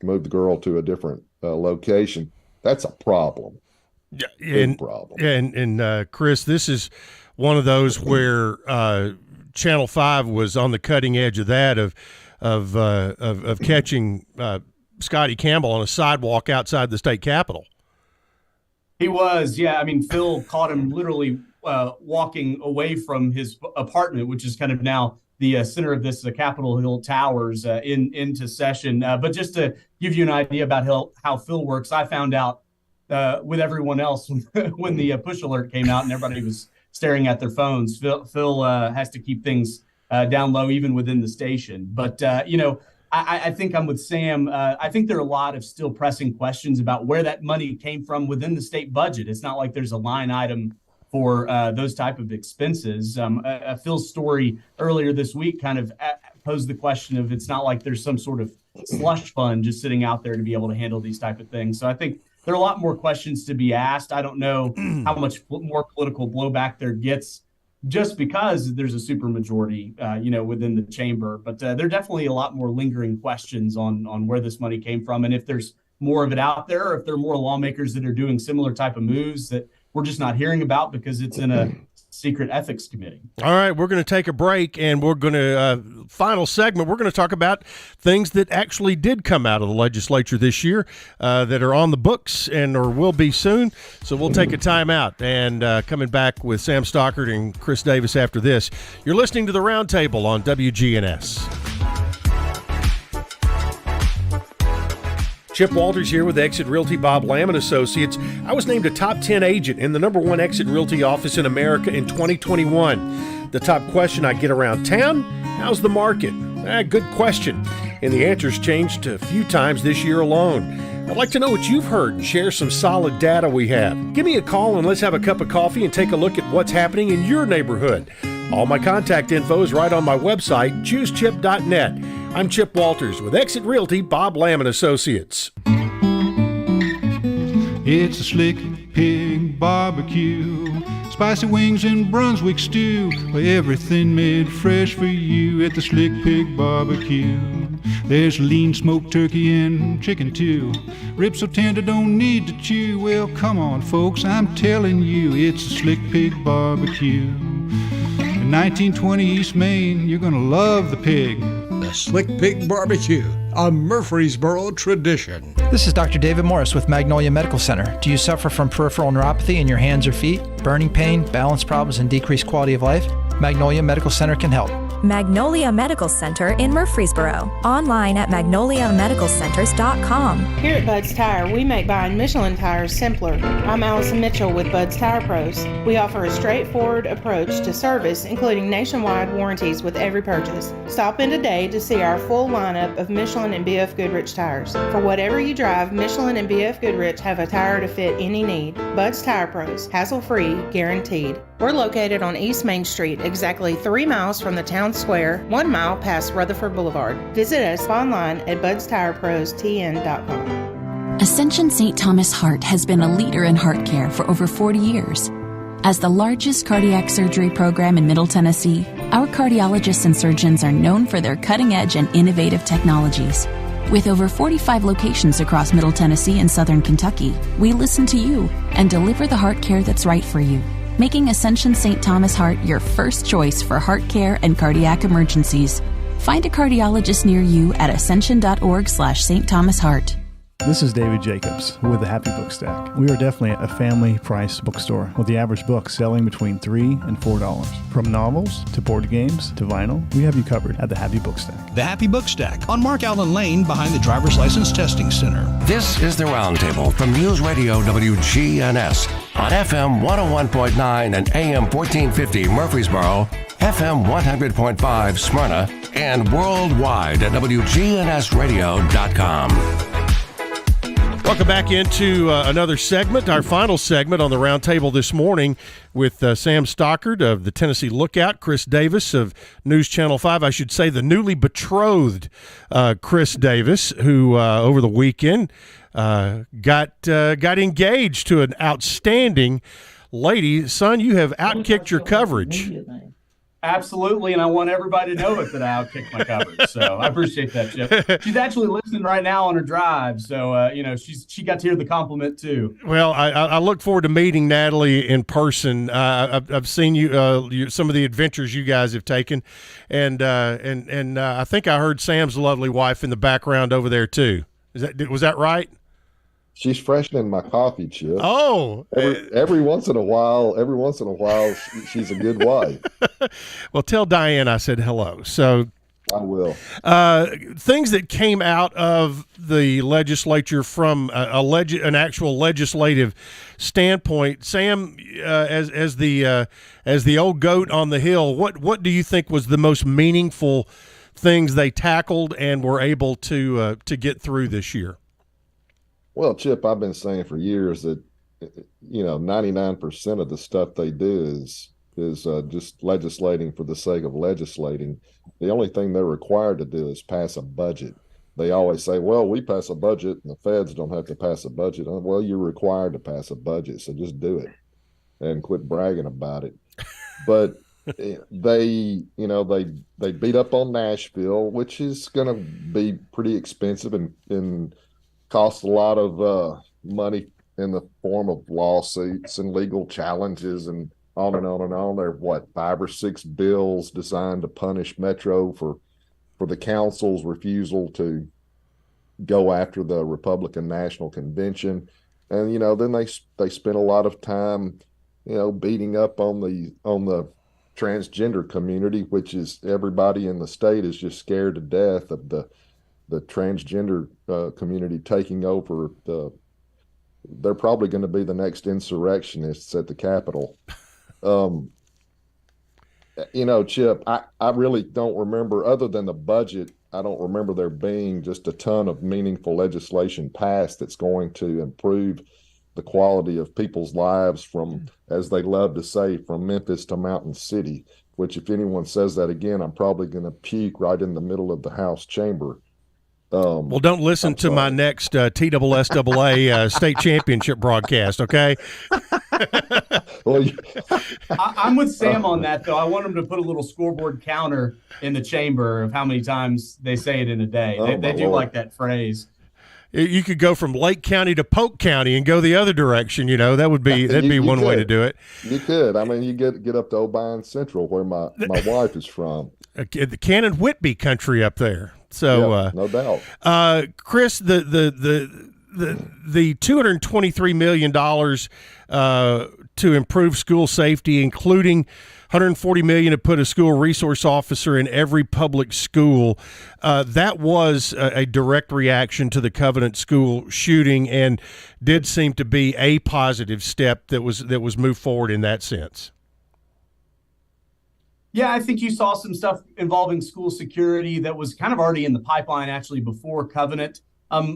Speaker 5: move the girl to a different location, that's a problem.
Speaker 4: Yeah,
Speaker 5: big problem.
Speaker 4: And Chris, this is one of those where Channel 5 was on the cutting edge of that of catching Scotty Campbell on a sidewalk outside the state capitol.
Speaker 6: He was, yeah. I mean, Phil caught him literally walking away from his apartment, which is kind of now the center of this Capitol Hill Towers into session. But just to give you an idea about how Phil works, I found out with everyone else when the push alert came out and everybody was staring at their phones. Phil has to keep things down low even within the station. But, I think I'm with Sam. I think there are a lot of still pressing questions about where that money came from within the state budget. It's not like there's a line item for those type of expenses. Phil's story earlier this week kind of posed the question of, it's not like there's some sort of slush fund just sitting out there to be able to handle these type of things. So I think there are a lot more questions to be asked. I don't know how much more political blowback there gets just because there's a supermajority, within the chamber. But there are definitely a lot more lingering questions on where this money came from, and if there's more of it out there, or if there are more lawmakers that are doing similar type of moves that we're just not hearing about because it's in a secret ethics committee.
Speaker 4: All right, we're going to take a break, and we're going to, final segment, we're going to talk about things that actually did come out of the legislature this year that are on the books or will be soon. So we'll take a time out, and coming back with Sam Stockert and Chris Davis after this. You're listening to the Roundtable on WGNS. Chip Walters here with Exit Realty Bob Lamb & Associates. I was named a top 10 agent in the #1 Exit Realty office in America in 2021. The top question I get around town, how's the market? Good question. And the answer's changed a few times this year alone. I'd like to know what you've heard and share some solid data we have. Give me a call and let's have a cup of coffee and take a look at what's happening in your neighborhood. All my contact info is right on my website, choosechip.net. I'm Chip Walters with Exit Realty Bob Lamb & Associates.
Speaker 14: It's a Slick Pig barbecue, spicy wings and Brunswick stew, everything made fresh for you at the Slick Pig barbecue. There's lean smoked turkey and chicken too, ribs so tender don't need to chew. Well, come on folks, I'm telling you, it's a Slick Pig barbecue. In 1920 East Main, you're gonna love the pig.
Speaker 10: The Slick Pig Barbecue, a Murfreesboro tradition.
Speaker 17: This is Dr. David Morris with Magnolia Medical Center. Do you suffer from peripheral neuropathy in your hands or feet, burning pain, balance problems, and decreased quality of life? Magnolia Medical Center can help.
Speaker 18: Magnolia Medical Center in Murfreesboro. Online at magnoliamedicalcenters.com.
Speaker 19: Here at Bud's Tire, we make buying Michelin tires simpler. I'm Allison Mitchell with Bud's Tire Pros. We offer a straightforward approach to service, including nationwide warranties with every purchase. Stop in today to see our full lineup of Michelin and BF Goodrich tires. For whatever you drive, Michelin and BF Goodrich have a tire to fit any need. Bud's Tire Pros, hassle-free, guaranteed. We're located on East Main Street, exactly 3 miles from the town square, 1 mile past Rutherford Boulevard. Visit us online at budstirepros.tn.com.
Speaker 20: Ascension St. Thomas Heart has been a leader in heart care for over 40 years. As the largest cardiac surgery program in Middle Tennessee, our cardiologists and surgeons are known for their cutting-edge and innovative technologies. With over 45 locations across Middle Tennessee and Southern Kentucky, we listen to you and deliver the heart care that's right for you, making Ascension St. Thomas Heart your first choice for heart care and cardiac emergencies. Find a cardiologist near you at ascension.org/St. Thomas Heart.
Speaker 21: This is David Jacobs with the Happy Book Stack. We are definitely a family price bookstore, with the average book selling between $3 and $4. From novels to board games to vinyl, we have you covered at the Happy Book Stack.
Speaker 7: The Happy Book Stack on Mark Allen Lane behind the Driver's License Testing Center.
Speaker 3: This is the Roundtable from News Radio WGNS on FM 101.9 and AM 1450 Murfreesboro, FM 100.5 Smyrna, and worldwide at WGNSradio.com.
Speaker 4: Welcome back into another segment, our final segment on the Roundtable this morning with Sam Stockard of the Tennessee Lookout, Chris Davis of News Channel 5, I should say the newly betrothed Chris Davis, who over the weekend got engaged to an outstanding lady. Son, you have outkicked your coverage.
Speaker 6: Absolutely, and I want everybody to know it that I outkicked my coverage. So I appreciate that, Chip. She's actually listening right now on her drive, so she got to hear the compliment too.
Speaker 4: Well, I look forward to meeting Natalie in person. I've seen you some of the adventures you guys have taken, and I think I heard Sam's lovely wife in the background over there too. Was that right?
Speaker 5: She's freshening my coffee, Chip.
Speaker 4: Oh,
Speaker 5: every once in a while, she's a good wife.
Speaker 4: Well, tell Diane I said hello. So
Speaker 5: I will.
Speaker 4: Things that came out of the legislature from an actual legislative standpoint, Sam, as the old goat on the hill, what do you think was the most meaningful things they tackled and were able to get through this year?
Speaker 5: Well, Chip, I've been saying for years that 99% of the stuff they do is just legislating for the sake of legislating. The only thing they're required to do is pass a budget. They always say, well, we pass a budget and the feds don't have to pass a budget. Well, you're required to pass a budget, so just do it and quit bragging about it. But they beat up on Nashville, which is going to be pretty expensive and cost a lot of money in the form of lawsuits and legal challenges and on and on and on. There are 5 or 6 bills designed to punish Metro for the council's refusal to go after the Republican National Convention. And then they spent a lot of time beating up on the transgender community, which is everybody in the state is just scared to death of the transgender community taking over. They're probably going to be the next insurrectionists at the Capitol. Chip, I really don't remember, other than the budget, I don't remember there being just a ton of meaningful legislation passed that's going to improve the quality of people's lives from, as they love to say, from Memphis to Mountain City, which if anyone says that again, I'm probably going to puke right in the middle of the House chamber.
Speaker 4: Well, don't listen to my next TSSAA state championship broadcast, okay?
Speaker 6: I'm with Sam on that, though. I want them to put a little scoreboard counter in the chamber of how many times they say it in a day. They do like that phrase.
Speaker 4: You could go from Lake County to Polk County and go the other direction. That'd be one way to do it.
Speaker 5: You could. I mean, you get up to Obion Central, where my wife is from.
Speaker 4: The Cannon Whitby country up there. So
Speaker 5: yeah, no doubt.
Speaker 4: Chris, the the $223 million to improve school safety, including $140 million to put a school resource officer in every public school. That was a direct reaction to the Covenant School shooting, and did seem to be a positive step that was moved forward in that sense.
Speaker 6: Yeah, I think you saw some stuff involving school security that was kind of already in the pipeline actually before Covenant.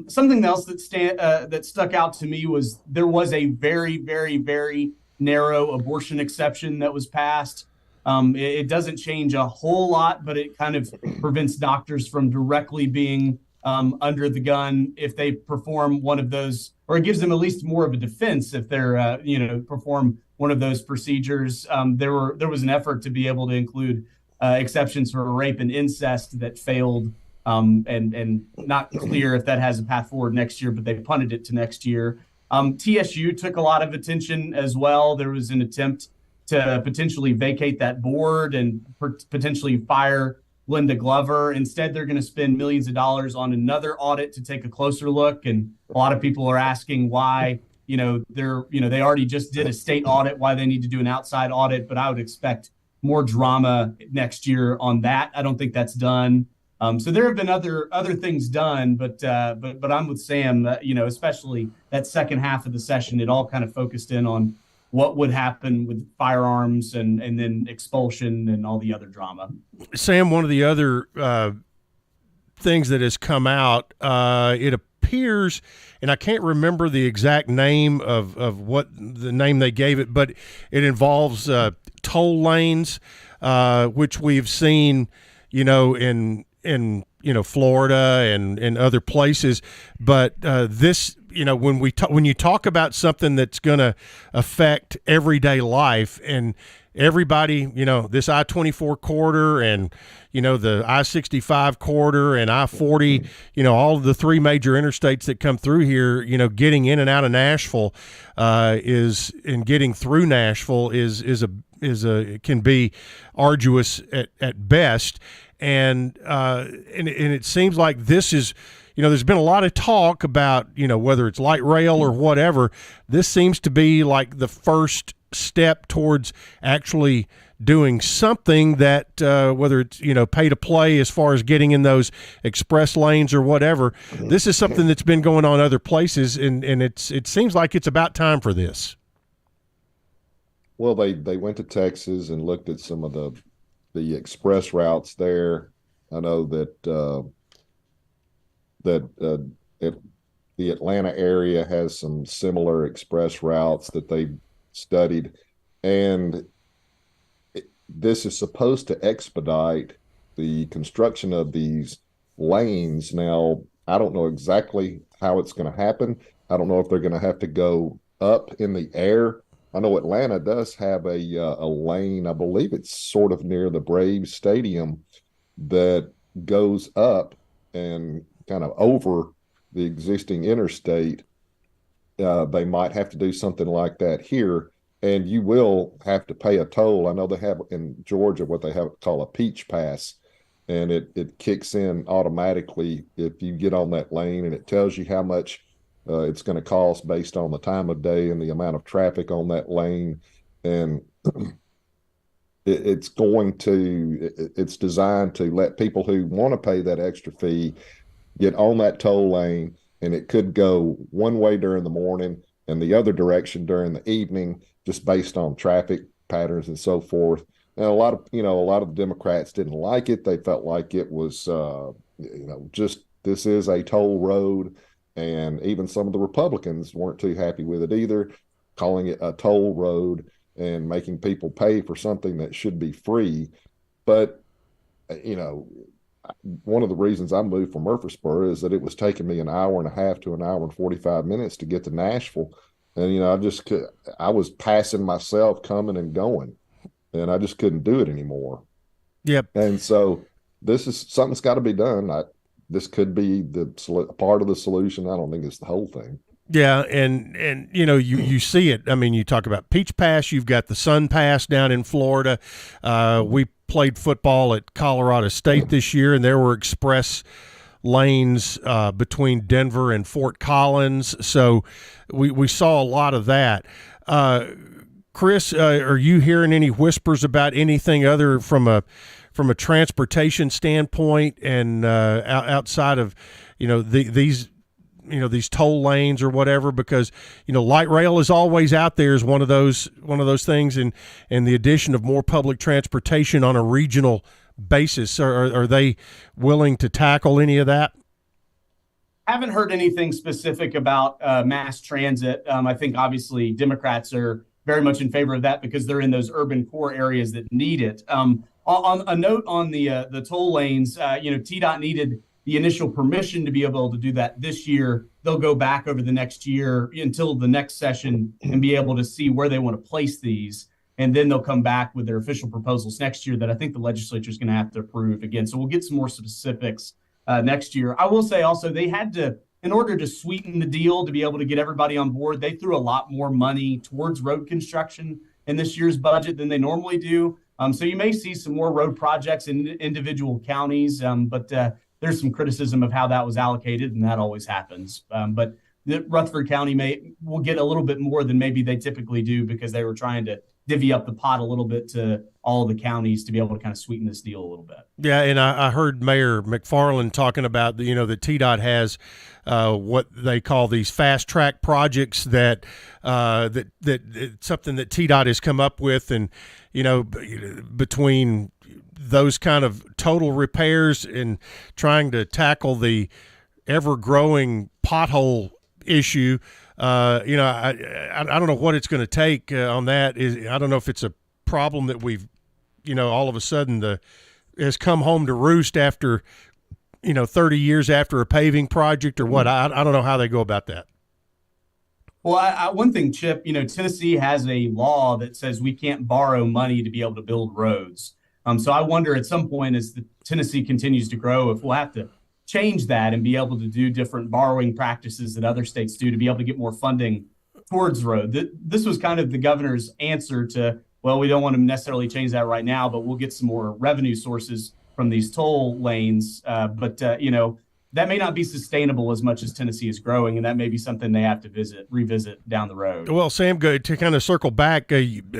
Speaker 6: Something else that stuck out to me was there was a very, very, very narrow abortion exception that was passed. It doesn't change a whole lot, but it kind of prevents doctors from directly being under the gun if they perform one of those, or it gives them at least more of a defense if they're, perform one of those procedures. There was an effort to be able to include exceptions for rape and incest that failed, and not clear if that has a path forward next year, but they punted it to next year. TSU took a lot of attention as well. There was an attempt to potentially vacate that board and potentially fire Linda Glover. Instead, they're going to spend millions of dollars on another audit to take a closer look. And a lot of people are asking why, they already just did a state audit, why they need to do an outside audit. But I would expect more drama next year on that. I don't think that's done. So there have been other things done, but I'm with Sam. Especially that second half of the session, it all kind of focused in on what would happen with firearms and then expulsion and all the other drama.
Speaker 4: Sam, one of the other things that has come out, it appears, and I can't remember the exact name of what the name they gave it, but it involves toll lanes, which we've seen, in Florida and other places, but this, when you talk about something that's going to affect everyday life and everybody, this I-24 corridor and the I-65 corridor and I-40, all of the three major interstates that come through here, getting in and out of Nashville getting through Nashville can be arduous at best. And it seems like this is, there's been a lot of talk about, whether it's light rail or whatever. This seems to be like the first step towards actually doing something that, whether it's, pay to play as far as getting in those express lanes or whatever. This is something that's been going on other places, and it seems like it's about time for this.
Speaker 5: Well, they went to Texas and looked at some of the express routes there. I know that the Atlanta area has some similar express routes that they studied, and this is supposed to expedite the construction of these lanes. Now, I don't know exactly how it's going to happen. I don't know if they're going to have to go up in the air. I know Atlanta does have a lane, I believe it's sort of near the Braves Stadium, that goes up and kind of over the existing interstate. They might have to do something like that here, and you will have to pay a toll. I know they have in Georgia what they call a peach pass, and it kicks in automatically if you get on that lane, and it tells you how much it's going to cost based on the time of day and the amount of traffic on that lane. And it's designed to let people who want to pay that extra fee get on that toll lane, and it could go one way during the morning and the other direction during the evening, just based on traffic patterns and so forth. And a lot of the Democrats didn't like it. They felt like it was, just this is a toll road. And even some of the Republicans weren't too happy with it either, calling it a toll road and making people pay for something that should be free. But, one of the reasons I moved from Murfreesboro is that it was taking me an hour and a half to an hour and 45 minutes to get to Nashville. And, I was passing myself coming and going, and I just couldn't do it anymore.
Speaker 4: Yep.
Speaker 5: And so something's got to be done. This could be part of the solution. I don't think it's the whole thing.
Speaker 4: Yeah, and you see it. I mean, you talk about Peach Pass. You've got the Sun Pass down in Florida. We played football at Colorado State this year, and there were express lanes between Denver and Fort Collins. So we saw a lot of that. Chris, are you hearing any whispers about anything other from a transportation standpoint and outside of these toll lanes or whatever? Because light rail is always out there as one of those things, and the addition of more public transportation on a regional basis. Are they willing to tackle any of that?
Speaker 6: Haven't heard anything specific about mass transit. I think obviously Democrats are very much in favor of that because they're in those urban core areas that need it. On a note on the toll lanes, TDOT needed the initial permission to be able to do that this year. They'll go back over the next year until the next session and be able to see where they want to place these. And then they'll come back with their official proposals next year that I think the legislature is going to have to approve again. So we'll get some more specifics next year. I will say also they had to, in order to sweeten the deal, to be able to get everybody on board, they threw a lot more money towards road construction in this year's budget than they normally do. So you may see some more road projects in individual counties, but there's some criticism of how that was allocated, and that always happens. But Rutherford County will get a little bit more than maybe they typically do because they were trying to divvy up the pot a little bit to all the counties to be able to kind of sweeten this deal a little bit. Yeah,
Speaker 4: and I heard Mayor McFarland talking about that TDOT has what they call these fast track projects that something that TDOT has come up with, and between those kind of total repairs and trying to tackle the ever-growing pothole issue. I don't know what it's going to take on that. I don't know if it's a problem that we've, all of a sudden has come home to roost after, 30 years after a paving project or what. I don't know how they go about that.
Speaker 6: Well, one thing, Chip, Tennessee has a law that says we can't borrow money to be able to build roads. So I wonder at some point as Tennessee continues to grow, if we'll have to change that and be able to do different borrowing practices that other states do to be able to get more funding towards road. This was kind of the governor's answer to, well, we don't want to necessarily change that right now, but we'll get some more revenue sources from these toll lanes. But that may not be sustainable as much as Tennessee is growing, and that may be something they have to revisit down the road.
Speaker 4: Well, Sam, to kind of circle back,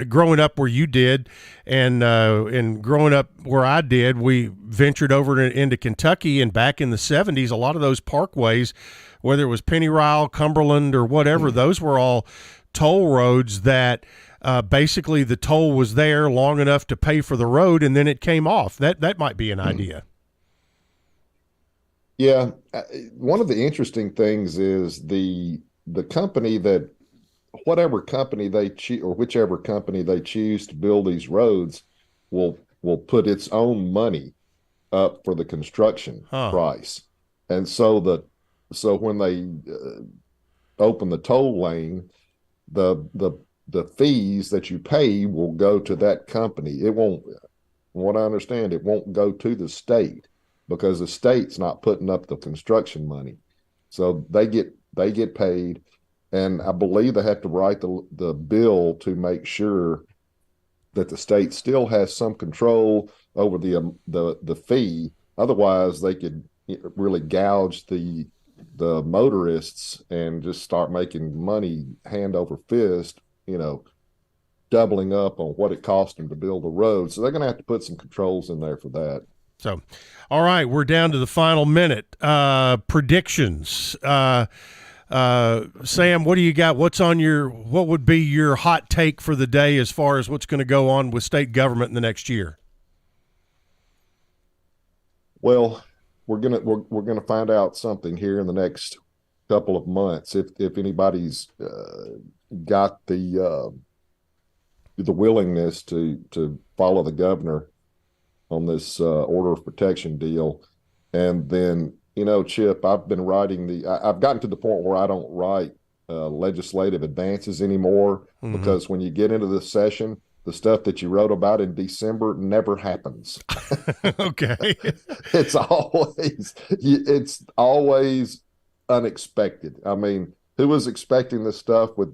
Speaker 4: growing up where you did and growing up where I did, we ventured over into Kentucky, and back in the 70s, a lot of those parkways, whether it was Pennyrile, Cumberland, or whatever, those were all toll roads that basically the toll was there long enough to pay for the road, and then it came off. That might be an idea.
Speaker 5: Yeah, one of the interesting things is the company that, whatever company they choose or whichever company they choose to build these roads will put its own money up for the construction price, and so when they open the toll lane, the fees that you pay will go to that company. It won't, from what I understand, it won't go to the state, because the state's not putting up the construction money. So they get paid, and I believe they have to write the bill to make sure that the state still has some control over the fee. Otherwise, they could really gouge the motorists and just start making money hand over fist, doubling up on what it cost them to build the road. So they're going to have to put some controls in there for that.
Speaker 4: So, all right, we're down to the final minute. Predictions. Sam, what do you got? What would be your hot take for the day as far as what's going to go on with state government in the next year?
Speaker 5: Well, we're gonna find out something here in the next couple of months if anybody's got the willingness to follow the governor on this order of protection deal. And then, Chip, I've been writing I've gotten to the point where I don't write legislative advances anymore, because when you get into the session, the stuff that you wrote about in December never happens.
Speaker 4: Okay.
Speaker 5: It's always unexpected. I mean, who was expecting this stuff with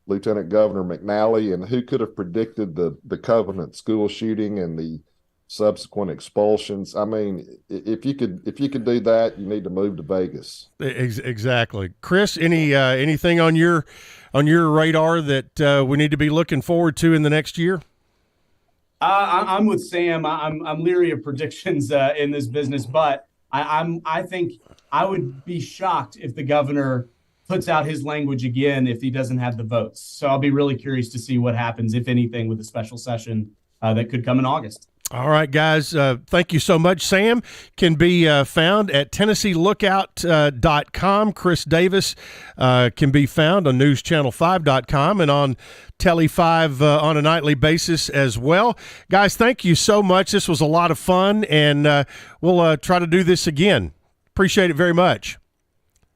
Speaker 5: Lieutenant Governor McNally, and who could have predicted the Covenant school shooting and the subsequent expulsions. I mean, if you could do that, you need to move to Vegas.
Speaker 4: Exactly. Chris, anything on your radar that we need to be looking forward to in the next year?
Speaker 6: I'm with Sam. I'm leery of predictions in this business, but I think I would be shocked if the governor puts out his language again if he doesn't have the votes. So I'll be really curious to see what happens, if anything, with the special session that could come in August. All right, guys. Thank you so much. Sam can be found at TennesseeLookout.com. Chris Davis can be found on NewsChannel5.com and on Tele 5 on a nightly basis as well. Guys, thank you so much. This was a lot of fun, and we'll try to do this again. Appreciate it very much.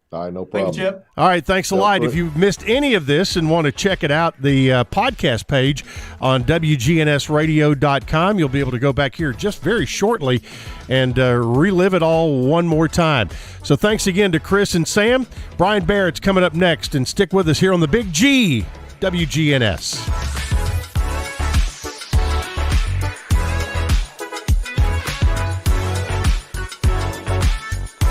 Speaker 5: All right, no problem.
Speaker 6: Thank you, Chip.
Speaker 4: All right, thanks a lot. If you've missed any of this and want to check it out, the podcast page on WGNSradio.com, you'll be able to go back here just very shortly and relive it all one more time. So thanks again to Chris and Sam. Brian Barrett's coming up next, and stick with us here on the Big G, WGNS.